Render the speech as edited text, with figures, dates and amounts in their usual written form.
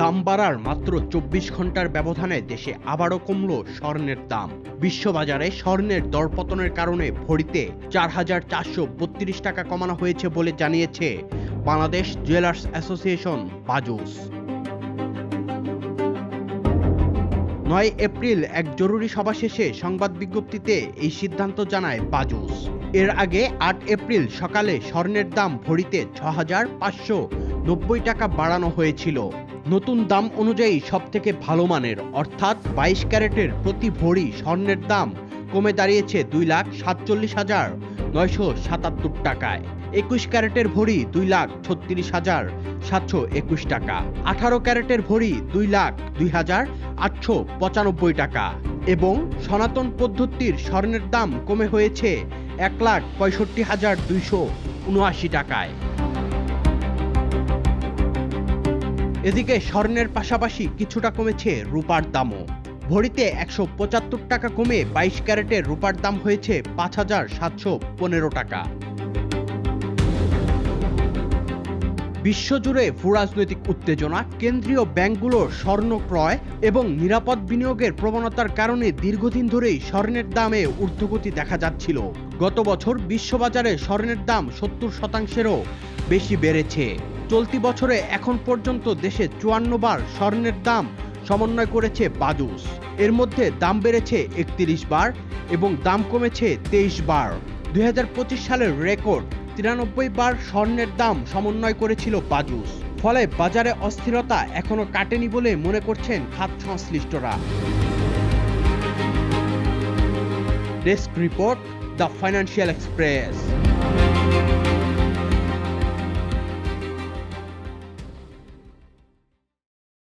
দাম বাড়ার মাত্র ২৪ ঘন্টার ব্যবধানে দেশে আবারও কমল স্বর্ণের দাম। বিশ্ববাজারে স্বর্ণের দরপতনের কারণে ভরিতে ৪,৪৩২ টাকা কমানো হয়েছে বলে জানিয়েছে Bangladesh jewellers association BAJUS. ৯ April এক জরুরি সভা শেষে সংবাদ বিজ্ঞপ্তিতে এই সিদ্ধান্ত জানায় বাজুস। এর আগে ৮ এপ্রিল সকালে স্বর্ণের দাম ভরিতে ৬,৫৯০ টাকা বাড়ানো হয়েছিল। নতুন দাম অনুযায়ী সবথেকে ভালো মানের অর্থাৎ ২২ ক্যারেটের প্রতি ভরি স্বর্ণের দাম কমে দাঁড়িয়েছে ২,৪৭,৯৭৭ টাকায়। ২১ ক্যারেটের ভরি ২,৩৬,৭২১ টাকা, ১৮ ক্যারেটের ভরি ২,০২,৮৯৫ টাকা এবং সনাতন পদ্ধতির স্বর্ণের দাম কমে হয়েছে ১,৬৫,২৭৯ টাকায়। এদিকে স্বর্ণের পাশাপাশি কিছুটা কমেছে রূপার দামও। ভরিতে ১৭৫ টাকা কমে ২২ ক্যারেটের রূপার দাম হয়েছে ৫,৭১৫ টাকা। বিশ্বজুড়ে ভূরাজনৈতিক উত্তেজনা, কেন্দ্রীয় ব্যাংকগুলোর স্বর্ণ ক্রয় এবং নিরাপদ বিনিয়োগের প্রবণতার কারণে দীর্ঘদিন ধরেই স্বর্ণের দামে ঊর্ধ্বগতি দেখা যাচ্ছিল। গত বছর বিশ্ববাজারে স্বর্ণের দাম ৭০%-এরও বেশি বেড়েছে। চলতি বছরে এখন পর্যন্ত দেশে ৫৪ বার স্বর্ণের দাম সমন্বয় করেছে বাজুস। এর মধ্যে দাম বেড়েছে ৩১ বার এবং দাম কমেছে ২৩ বার। ২০২৫ সালের রেকর্ড ৯৩ বার স্বর্ণের দাম সমন্বয় করেছিল বাজুস। ফলে বাজারে অস্থিরতা এখনো কাটেনি বলে মনে করছেন খাত সংশ্লিষ্টরা। Desk report, the financial express.